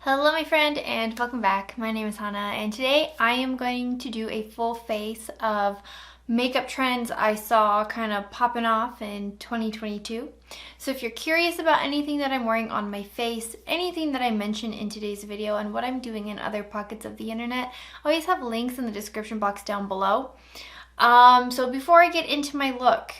Hello my friend and welcome back. My name is Hannah and today I am going to do a full face of makeup trends I saw kind of popping off in 2022. So if you're curious about anything that I'm wearing on my face, anything that I mention in today's video, and what I'm doing in other pockets of the internet, I always have links in the description box down below. So before I get into my look,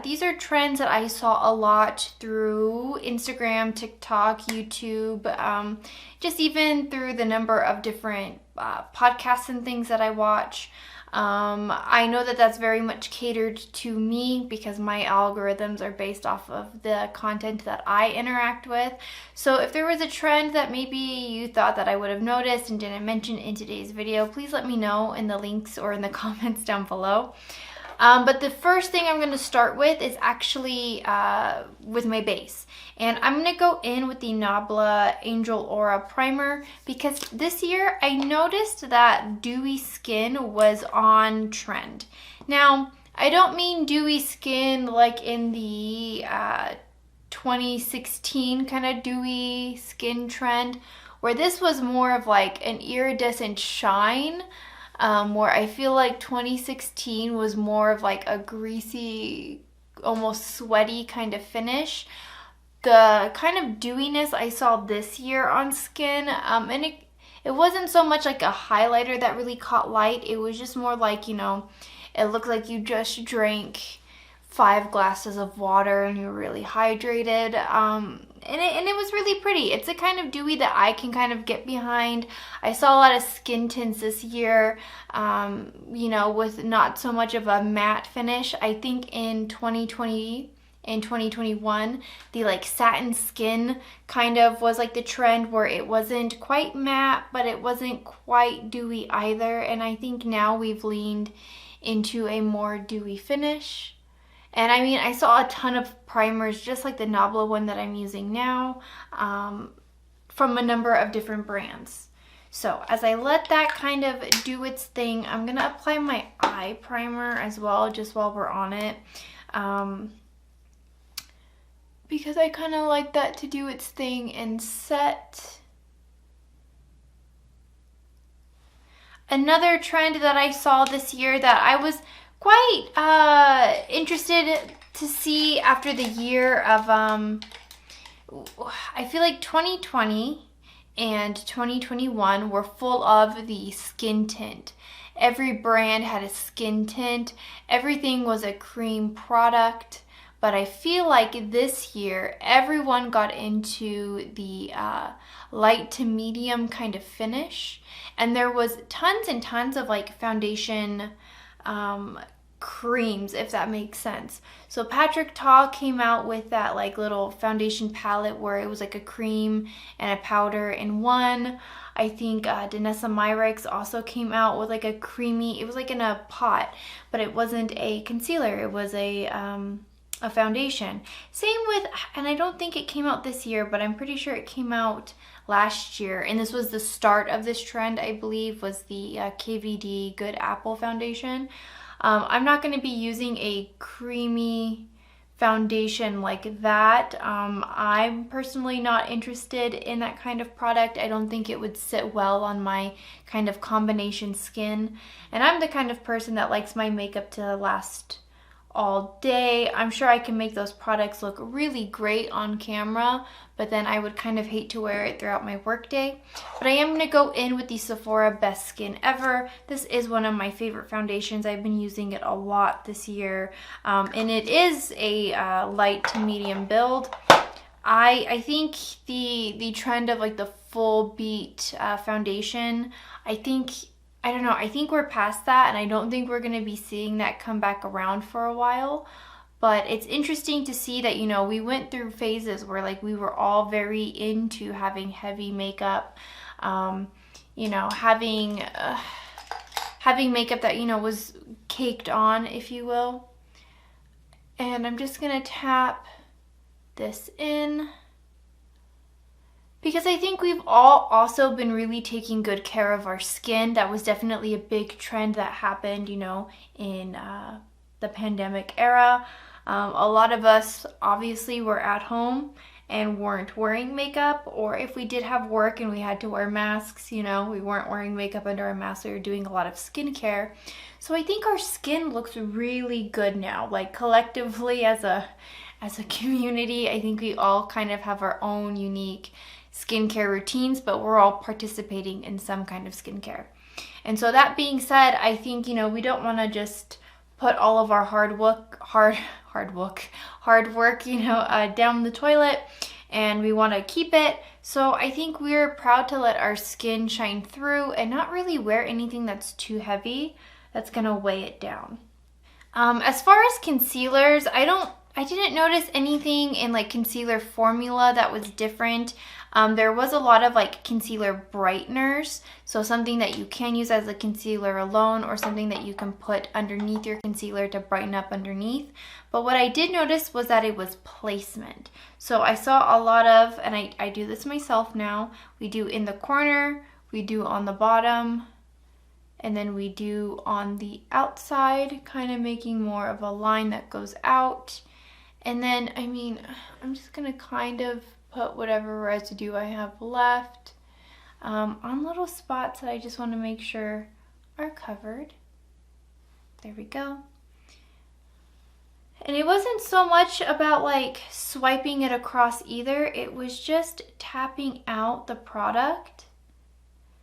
these are trends that I saw a lot through Instagram, TikTok, YouTube, just even through the number of different podcasts and things that I watch. I know that that's very much catered to me because my algorithms are based off of the content that I interact with. So if there was a trend that maybe you thought that I would have noticed and didn't mention in today's video, please let me know in the links or in the comments down below. But the first thing I'm going to start with is actually with my base. And I'm going to go in with the Nebula Angel Aura Primer because this year I noticed that dewy skin was on trend. Now, I don't mean dewy skin like in the 2016 kind of dewy skin trend, where this was more of like an iridescent shine. Where I feel like 2016 was more of like a greasy, almost sweaty kind of finish. The kind of dewiness I saw this year on skin, and it wasn't so much like a highlighter that really caught light. It was just more like, you know, it looked like you just drank 5 glasses of water and you're really hydrated. And it was really pretty. It's a kind of dewy that I can kind of get behind. I saw a lot of skin tints this year, you know, with not so much of a matte finish. I think in 2020 and 2021, the like satin skin kind of was like the trend where it wasn't quite matte, but it wasn't quite dewy either. And I think now we've leaned into a more dewy finish. And I mean, I saw a ton of primers, just like the Nebula one that I'm using now, from a number of different brands. So as I let that kind of do its thing, I'm going to apply my eye primer as well, just while we're on it. Because I kind of like that to do its thing and set. Another trend that I saw this year that I was quite interested to see after the year of, I feel like 2020 and 2021 were full of the skin tint. Every brand had a skin tint. Everything was a cream product. But I feel like this year, everyone got into the light to medium kind of finish. And there was tons and tons of like foundation creams, if that makes sense. So Patrick Ta came out with that like little foundation palette where it was like a cream and a powder in one. I think Danessa Myricks also came out with like a creamy, it was like in a pot, but it wasn't a concealer, it was a foundation. Same with, and I don't think it came out this year, but I'm pretty sure it came out last year, and this was the start of this trend, I believe, was the KVD Good Apple foundation. I'm not going to be using a creamy foundation like that. I'm personally not interested in that kind of product. I don't think it would sit well on my kind of combination skin, and I'm the kind of person that likes my makeup to last all day. I'm sure I can make those products look really great on camera, but then I would kind of hate to wear it throughout my workday. But I am going to go in with the Sephora Best Skin Ever. This is one of my favorite foundations. I've been using it a lot this year, and it is a light to medium build. I think the trend of like the full beat foundation, I don't know, I think we're past that, and I don't think we're going to be seeing that come back around for a while. But it's interesting to see that, you know, we went through phases where like we were all very into having heavy makeup, you know, having makeup that, you know, was caked on, if you will. And I'm just going to tap this in, because I think we've all also been really taking good care of our skin. That was definitely a big trend that happened, you know, in the pandemic era. A lot of us obviously were at home and weren't wearing makeup, or if we did have work and we had to wear masks, you know, we weren't wearing makeup under our mask, so we were doing a lot of skincare. So I think our skin looks really good now, like collectively as a community. I think we all kind of have our own unique skincare routines, but we're all participating in some kind of skincare. And so that being said, I think, you know, we don't want to just put all of our hard work, you know, down the toilet, and we want to keep it. So I think we're proud to let our skin shine through and not really wear anything that's too heavy that's gonna weigh it down. As far as concealers, I didn't notice anything in like concealer formula that was different. There was a lot of like concealer brighteners, so something that you can use as a concealer alone or something that you can put underneath your concealer to brighten up underneath. But what I did notice was that it was placement. So I saw a lot of, and I do this myself now, we do in the corner, we do on the bottom, and then we do on the outside, kind of making more of a line that goes out. And then, I mean, I'm just gonna kind of put whatever residue I have left on little spots that I just want to make sure are covered. There we go. And it wasn't so much about like swiping it across either. It was just tapping out the product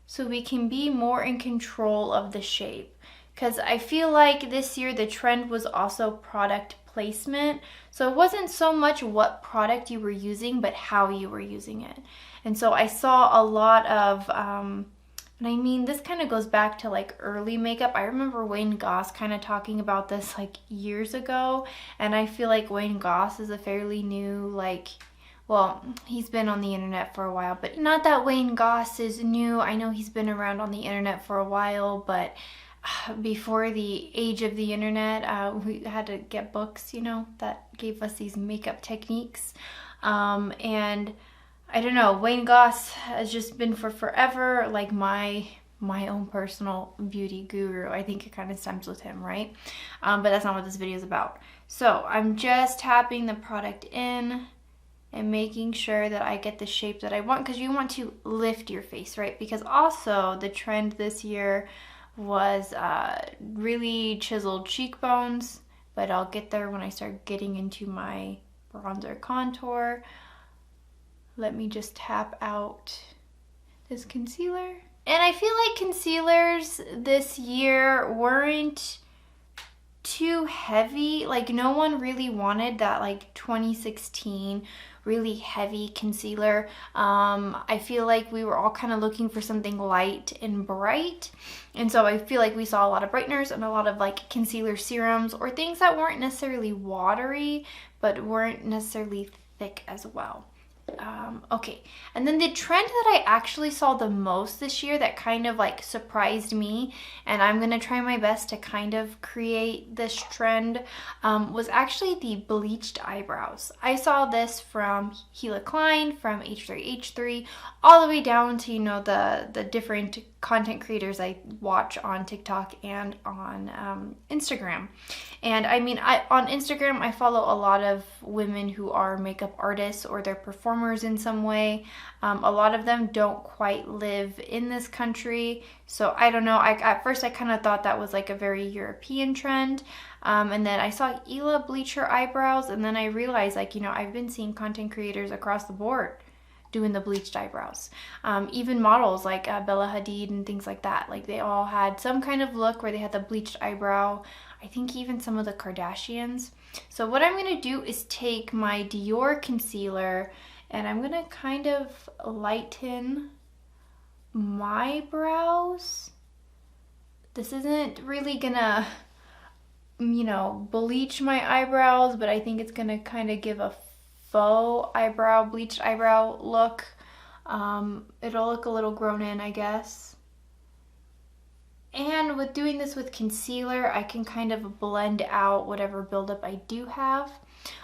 so we can be more in control of the shape. Because I feel like this year the trend was also product placement. So it wasn't so much what product you were using, but how you were using it. And so I saw a lot of, and I mean, this kind of goes back to like early makeup. I remember Wayne Goss kind of talking about this like years ago. And I feel like Wayne Goss is a fairly new, like, well, he's been on the internet for a while, but not that Wayne Goss is new. I know he's been around on the internet for a while, but before the age of the internet, we had to get books, you know, that gave us these makeup techniques. And I don't know, Wayne Goss has just been for forever like my own personal beauty guru. I think it kind of stems with him, right? But that's not what this video is about. So I'm just tapping the product in and making sure that I get the shape that I want, because you want to lift your face, right? Because also the trend this year was really chiseled cheekbones, but I'll get there when I start getting into my bronzer contour. Let me just tap out this concealer. And I feel like concealers this year weren't too heavy. Like no one really wanted that like 2016 really heavy concealer. I feel like we were all kind of looking for something light and bright. And so I feel like we saw a lot of brighteners and a lot of like concealer serums or things that weren't necessarily watery, but weren't necessarily thick as well. Okay, and then the trend that I actually saw the most this year that kind of like surprised me, and I'm gonna try my best to kind of create this trend, was actually the bleached eyebrows. I saw this from Hila Klein, from H3H3, all the way down to, you know, the different content creators I watch on TikTok and on Instagram. And I mean, on Instagram, I follow a lot of women who are makeup artists or they're performers in some way. A lot of them don't quite live in this country. So I don't know. At first, I kind of thought that was like a very European trend. And then I saw Hila bleach her eyebrows. And then I realized, like, you know, I've been seeing content creators across the board doing the bleached eyebrows. Even models like Bella Hadid and things like that. Like they all had some kind of look where they had the bleached eyebrow. I think even some of the Kardashians. So what I'm going to do is take my Dior concealer and I'm going to kind of lighten my brows. This isn't really going to, you know, bleach my eyebrows, but I think it's going to kind of give a faux eyebrow, bleached eyebrow look. It'll look a little grown in, I guess. And with doing this with concealer, I can kind of blend out whatever buildup I do have.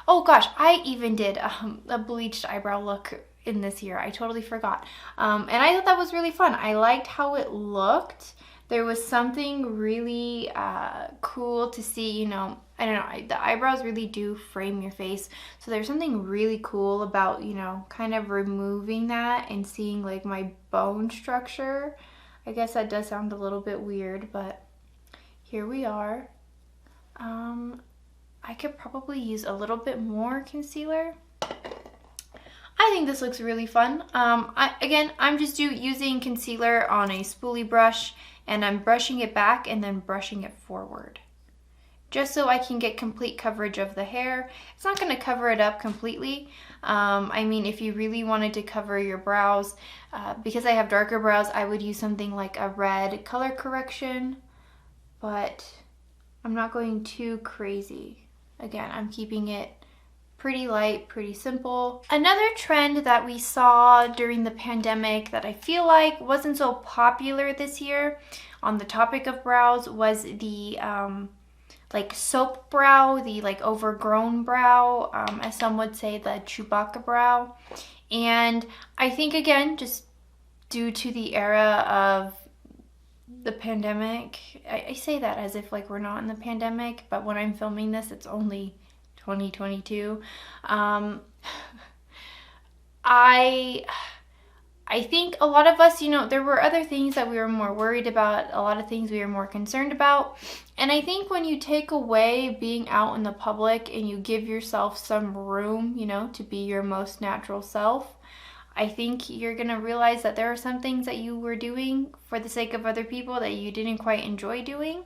Oh gosh, I even did a bleached eyebrow look in this year. I totally forgot. And I thought that was really fun. I liked how it looked. there was something really cool to see, you know, I don't know, the eyebrows really do frame your face. So there's something really cool about, you know, kind of removing that and seeing like my bone structure. I guess that does sound a little bit weird, but here we are. I could probably use a little bit more concealer. I think this looks really fun. I'm just using concealer on a spoolie brush, and I'm brushing it back and then brushing it forward, just so I can get complete coverage of the hair. It's not going to cover it up completely. I mean, if you really wanted to cover your brows, because I have darker brows, I would use something like a red color correction, but I'm not going too crazy. Again, I'm keeping it pretty light, pretty simple. Another trend that we saw during the pandemic that I feel like wasn't so popular this year on the topic of brows was the like soap brow, the like overgrown brow, as some would say, the Chewbacca brow. And I think, again, just due to the era of the pandemic, I say that as if like we're not in the pandemic, but when I'm filming this, it's only 2022. I think a lot of us, you know, there were other things that we were more worried about, a lot of things we were more concerned about. And I think when you take away being out in the public and you give yourself some room, you know, to be your most natural self, I think you're gonna realize that there are some things that you were doing for the sake of other people that you didn't quite enjoy doing,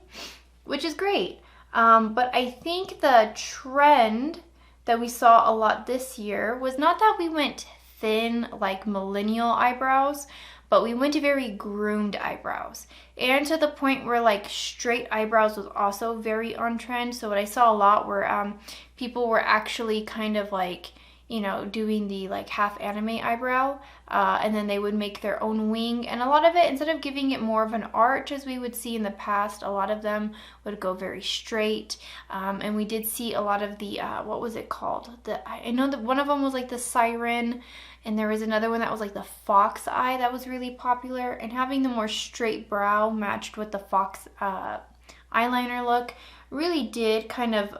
which is great. But I think the trend that we saw a lot this year was not that we went thin like millennial eyebrows, but we went to very groomed eyebrows, and to the point where like straight eyebrows was also very on trend. So what I saw a lot were people were actually kind of like, you know, doing the like half anime eyebrow, and then they would make their own wing. And a lot of it, instead of giving it more of an arch as we would see in the past, a lot of them would go very straight. And we did see a lot of the, what was it called? I know that one of them was like the siren, and there was another one that was like the fox eye that was really popular. And having the more straight brow matched with the fox eyeliner look really did kind of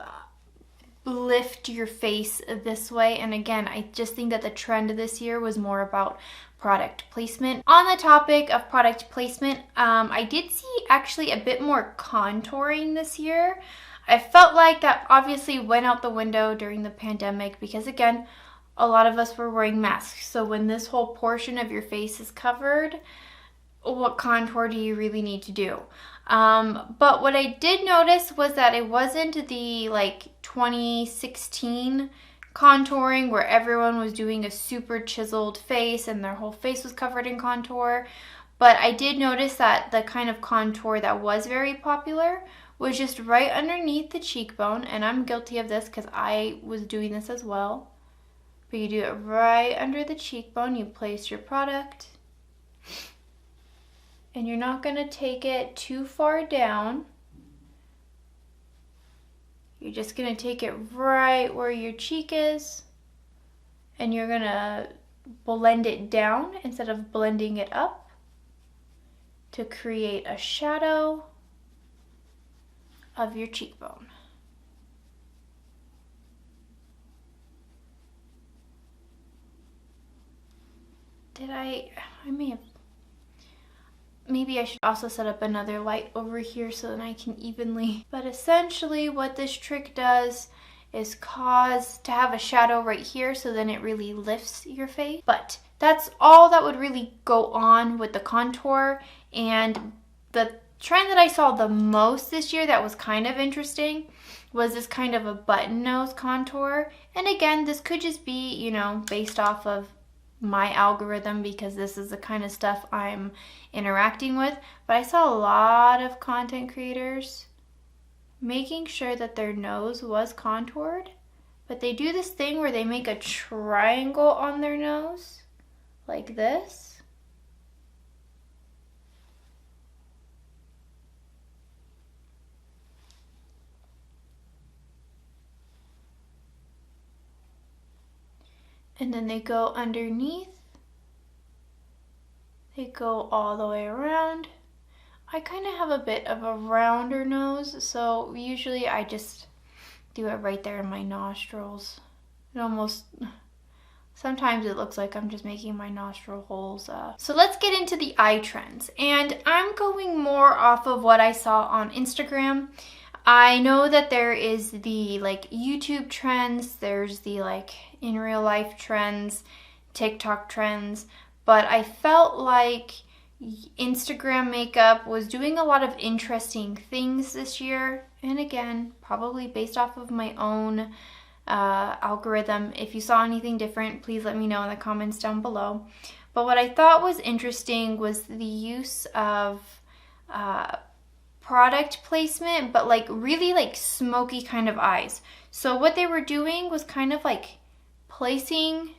lift your face this way. And again, I just think that the trend this year was more about product placement. On the topic of product placement, I did see actually a bit more contouring this year. I felt like that obviously went out the window during the pandemic because, again, a lot of us were wearing masks. So when this whole portion of your face is covered, what contour do you really need to do? But what I did notice was that it wasn't the like 2016 contouring where everyone was doing a super chiseled face and their whole face was covered in contour. But I did notice that the kind of contour that was very popular was just right underneath the cheekbone. And I'm guilty of this because I was doing this as well. But you do it right under the cheekbone. You place your product. And you're not going to take it too far down. You're just going to take it right where your cheek is. And you're going to blend it down instead of blending it up to create a shadow of your cheekbone. I may have... Maybe I should also set up another light over here so that I can evenly... But essentially what this trick does is cause to have a shadow right here, so then it really lifts your face. But that's all that would really go on with the contour. And the trend that I saw the most this year that was kind of interesting was this kind of a button nose contour. And again, this could just be, you know, based off of my algorithm because this is the kind of stuff I'm interacting with. But I saw a lot of content creators making sure that their nose was contoured, but they do this thing where they make a triangle on their nose like this. And then they go underneath. They go all the way around. I kind of have a bit of a rounder nose, so usually I just do it right there in my nostrils. It almost, sometimes it looks like I'm just making my nostril holes. So let's get into the eye trends. And I'm going more off of what I saw on Instagram. I know that there is the like YouTube trends, there's the like in real life trends, TikTok trends, but I felt like Instagram makeup was doing a lot of interesting things this year. And again, probably based off of my own algorithm. If you saw anything different, please let me know in the comments down below. But what I thought was interesting was the use of product placement, but like really like smoky kind of eyes. So what they were doing was kind of like placing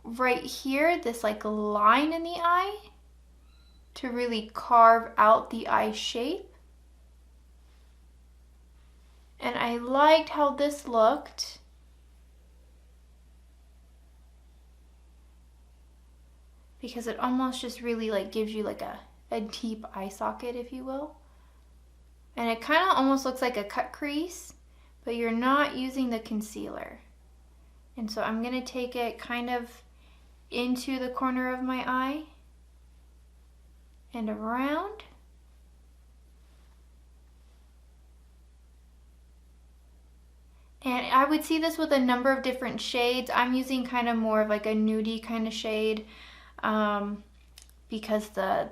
right here this like line in the eye to really carve out the eye shape. And I liked how this looked. Because it almost just really like gives you like a deep eye socket, if you will. And it kind of almost looks like a cut crease, but you're not using the concealer. And so I'm going to take it kind of into the corner of my eye and around. And I would see this with a number of different shades. I'm using kind of more of like a nudie kind of shade because the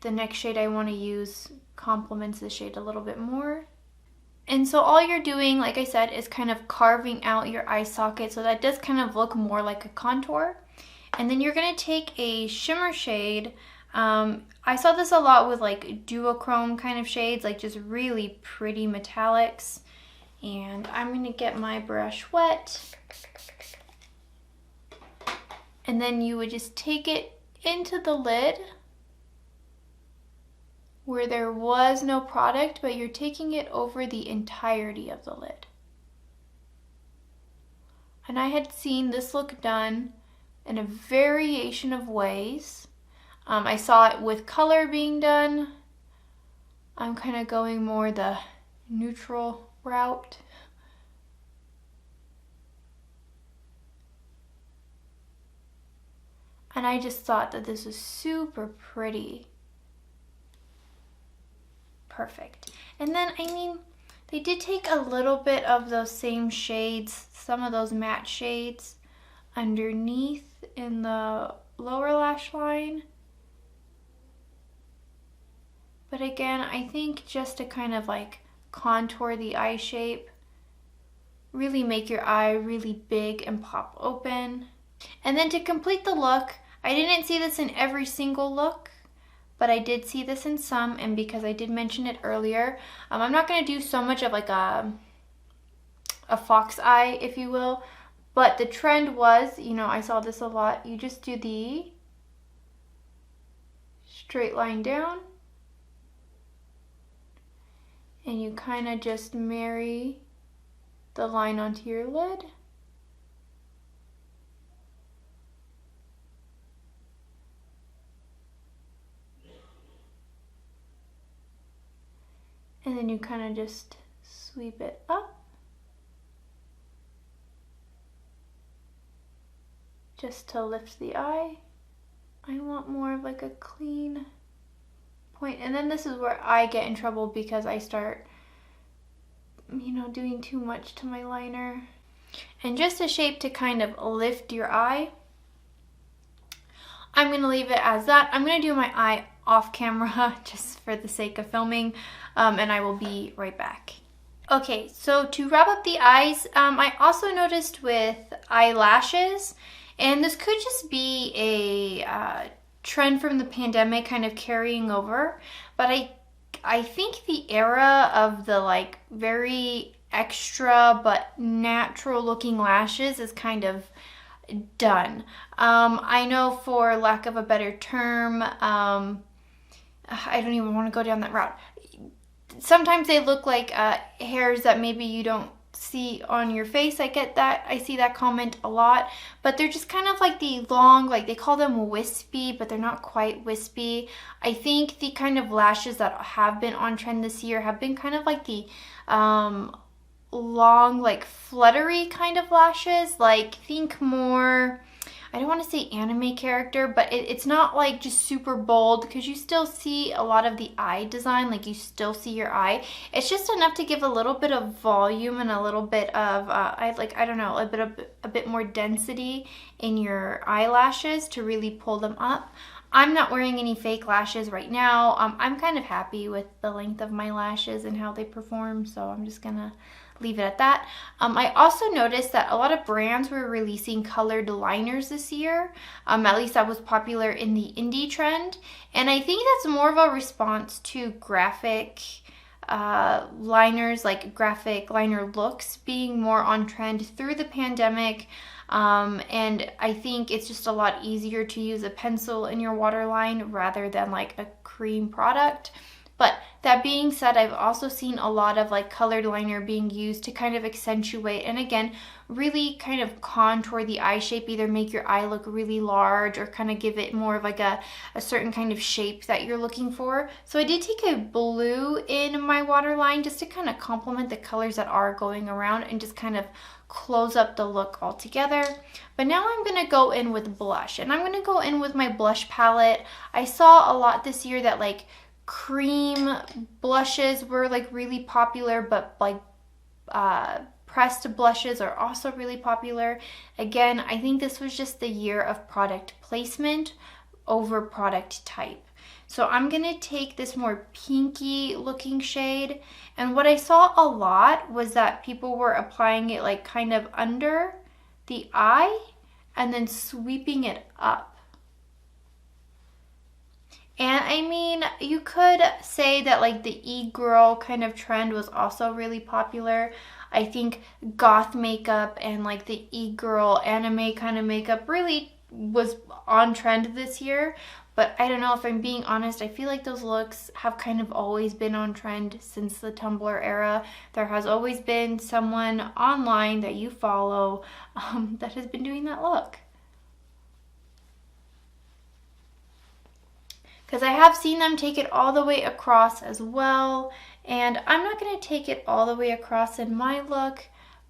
next shade I want to use complements the shade a little bit more. And so all you're doing, like I said, is kind of carving out your eye socket, so that does kind of look more like a contour. And then you're going to take a shimmer shade. I saw this a lot with like duochrome kind of shades, like just really pretty metallics. And I'm going to get my brush wet. And then you would just take it into the lid where there was no product, but you're taking it over the entirety of the lid. And I had seen this look done in a variation of ways. I saw it with color being done. I'm kind of going more the neutral route. And I just thought that this was super pretty. Perfect. And then, I mean, they did take a little bit of those same shades, some of those matte shades underneath in the lower lash line. But again, I think just to kind of like contour the eye shape, really make your eye really big and pop open. And then to complete the look, I didn't see this in every single look, but I did see this in some, and because I did mention it earlier, I'm not going to do so much of like a fox eye, if you will, but the trend was, you know, I saw this a lot, you just do the straight line down, and you kind of just marry the line onto your lid. And then you kind of just sweep it up. Just to lift the eye. I want more of like a clean point. And then this is where I get in trouble because I start, you know, doing too much to my liner. And just a shape to kind of lift your eye. I'm going to leave it as that. I'm going to do my eye off camera just for the sake of filming, and I will be right back. Okay, so to wrap up the eyes, I also noticed with eyelashes, and this could just be a trend from the pandemic kind of carrying over, but I think the era of the like very extra but natural looking lashes is kind of done. I know, for lack of a better term, I don't even want to go down that route. Sometimes they look like hairs that maybe you don't see on your face. I see that comment a lot, but they're just kind of like the long, like they call them wispy, but they're not quite wispy. I think the kind of lashes that have been on trend this year have been kind of like the long, like fluttery kind of lashes, like think more, I don't want to say anime character, but it's not like just super bold, because you still see a lot of the eye design, like you still see your eye. It's just enough to give a little bit of volume and a little bit of I don't know, a bit more density in your eyelashes to really pull them up. I'm not wearing any fake lashes right now. I'm kind of happy with the length of my lashes and how they perform, so I'm just gonna leave it at that. I also noticed that a lot of brands were releasing colored liners this year. At least that was popular in the indie trend. And I think that's more of a response to graphic liners, like graphic liner looks being more on trend through the pandemic. And I think it's just a lot easier to use a pencil in your waterline rather than like a cream product. But that being said, I've also seen a lot of like colored liner being used to kind of accentuate and again, really kind of contour the eye shape, either make your eye look really large or kind of give it more of like a certain kind of shape that you're looking for. So I did take a blue in my waterline just to kind of complement the colors that are going around and just kind of close up the look altogether. But now I'm going to go in with blush, and I'm going to go in with my blush palette. I saw a lot this year that like cream blushes were like really popular, but like pressed blushes are also really popular. Again, I think this was just the year of product placement over product type. So I'm gonna take this more pinky looking shade, and what I saw a lot was that people were applying it like kind of under the eye and then sweeping it up. And I mean, you could say that like the e-girl kind of trend was also really popular. I think goth makeup and like the e-girl anime kind of makeup really was on trend this year. But I don't know, if I'm being honest, I feel like those looks have kind of always been on trend since the Tumblr era. There has always been someone online that you follow that has been doing that look. Because I have seen them take it all the way across as well, and I'm not going to take it all the way across in my look,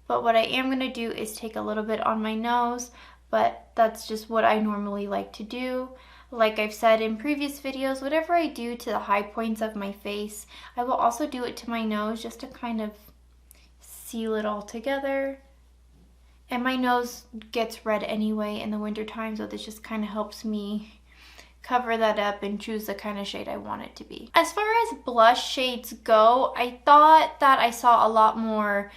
but what I am going to do is take a little bit on my nose, but that's just what I normally like to do. Like I've said in previous videos, whatever I do to the high points of my face, I will also do it to my nose just to kind of seal it all together. And my nose gets red anyway in the winter time, so this just kind of helps me cover that up and choose the kind of shade I want it to be. As far as blush shades go, I thought that I saw a lot more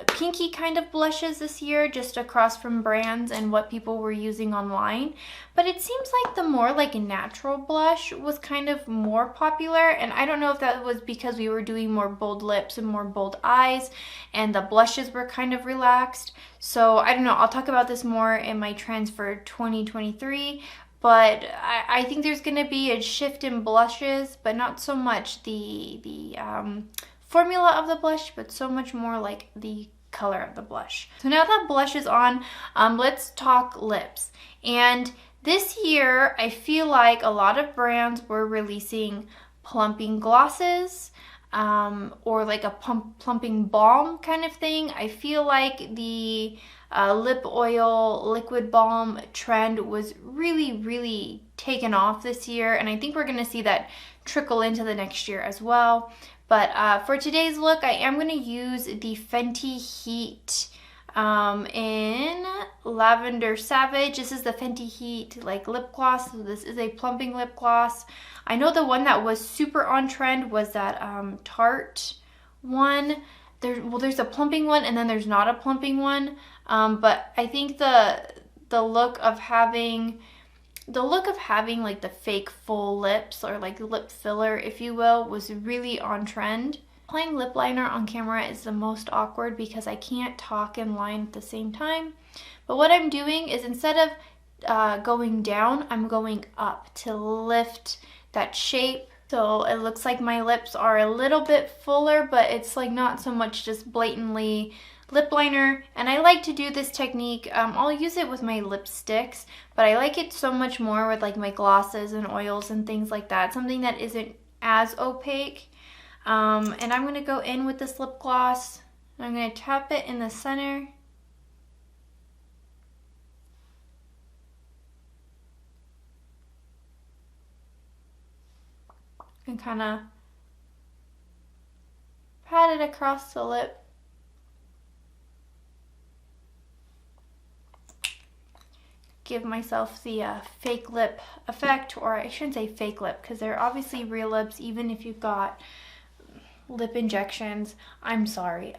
pinky kind of blushes this year, just across from brands and what people were using online. But it seems like the more like natural blush was kind of more popular, and I don't know if that was because we were doing more bold lips and more bold eyes and the blushes were kind of relaxed. So I don't know, I'll talk about this more in my trends for 2023. But I think there's going to be a shift in blushes, but not so much the formula of the blush, but so much more like the color of the blush. So now that blush is on, let's talk lips. And this year, I feel like a lot of brands were releasing plumping glosses, or like a plumping balm kind of thing. I feel like the lip oil liquid balm trend was really taken off this year, and I think we're going to see that trickle into the next year as well. But for today's look, I am going to use the Fenty Heat in Lavender Savage. This is the Fenty Heat like lip gloss. So this is a plumping lip gloss. I know the one that was super on trend was that Tarte one. There's a plumping one and then there's not a plumping one. But I think the look of having like the fake full lips, or like lip filler if you will, was really on trend. Applying lip liner on camera is the most awkward because I can't talk and line at the same time. But what I'm doing is, instead of going down, I'm going up to lift that shape So it looks like my lips are a little bit fuller, but it's like not so much just blatantly lip liner. And I like to do this technique. I'll use it with my lipsticks, but I like it so much more with like my glosses and oils and things like that. Something that isn't as opaque. And I'm going to go in with this lip gloss. I'm going to tap it in the center. And kind of pat it across the lip. Give myself the fake lip effect, or I shouldn't say fake lip because they're obviously real lips even if you've got lip injections. I'm sorry,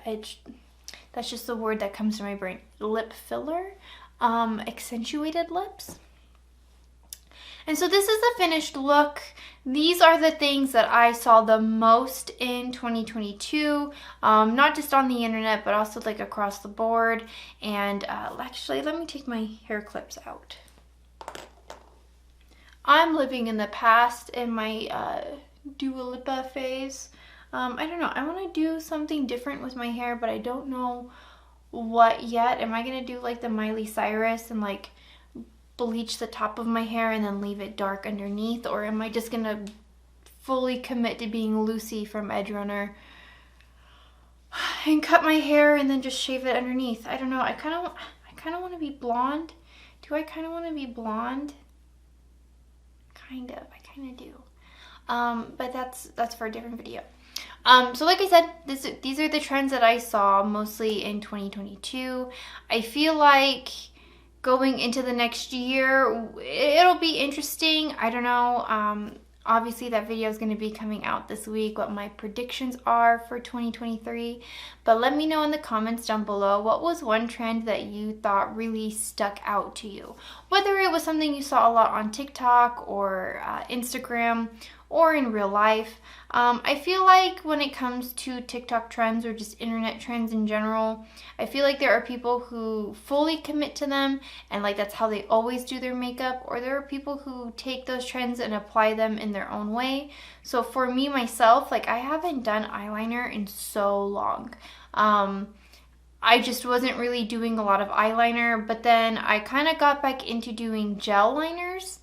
that's just the word that comes to my brain. Lip filler, accentuated lips. And so this is the finished look. These are the things that I saw the most in 2022, not just on the internet, but also like across the board. And actually, let me take my hair clips out. I'm living in the past in my Dua Lipa phase. I don't know, I want to do something different with my hair, but I don't know what yet. Am I going to do like the Miley Cyrus and like bleach the top of my hair and then leave it dark underneath, or am I just gonna fully commit to being Lucy from Edge Runner and cut my hair and then just shave it underneath? I don't know. I kind of want to be blonde. Do I kind of want to be blonde? Kind of. I kind of do. But that's for a different video. So like I said, these are the trends that I saw mostly in 2022. I feel like going into the next year, it'll be interesting. I don't know. Obviously, that video is going to be coming out this week, what my predictions are for 2023. But let me know in the comments down below, what was one trend that you thought really stuck out to you? Whether it was something you saw a lot on TikTok or Instagram or in real life. I feel like when it comes to TikTok trends or just internet trends in general, I feel like there are people who fully commit to them and like that's how they always do their makeup, or there are people who take those trends and apply them in their own way. So for me, myself, like I haven't done eyeliner in so long. I just wasn't really doing a lot of eyeliner, but then I kind of got back into doing gel liners.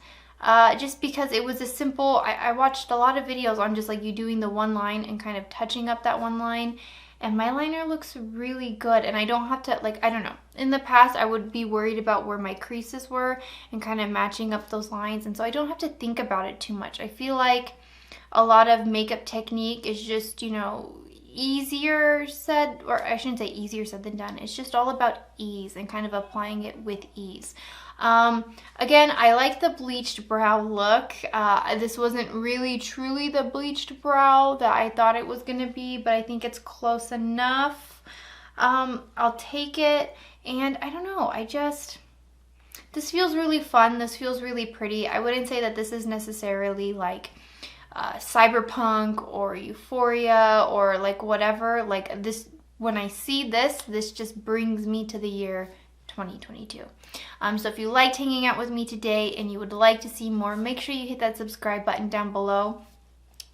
Just because it was a simple, I watched a lot of videos on just like you doing the one line and kind of touching up that one line, and my liner looks really good, and I don't have to, like, I don't know, in the past I would be worried about where my creases were and kind of matching up those lines, and so I don't have to think about it too much. I feel like a lot of makeup technique is just, you know, easier said, or I shouldn't say easier said than done. It's just all about ease and kind of applying it with ease. Again, I like the bleached brow look. This wasn't really truly the bleached brow that I thought it was gonna be, but I think it's close enough. I'll take it, and I don't know, this feels really fun. This feels really pretty. I wouldn't say that this is necessarily like cyberpunk or euphoria or like whatever. Like this, when I see this just brings me to the year 2022. So if you liked hanging out with me today and you would like to see more, make sure you hit that subscribe button down below.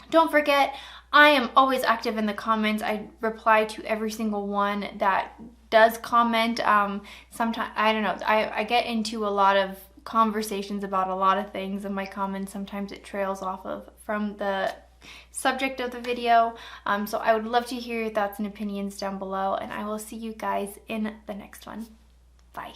Don't forget, I am always active in the comments. I reply to every single one that does comment. Sometimes, I don't know, I get into a lot of conversations about a lot of things in my comments. Sometimes it trails off from the subject of the video. So I would love to hear your thoughts and opinions down below, and I will see you guys in the next one. Bye.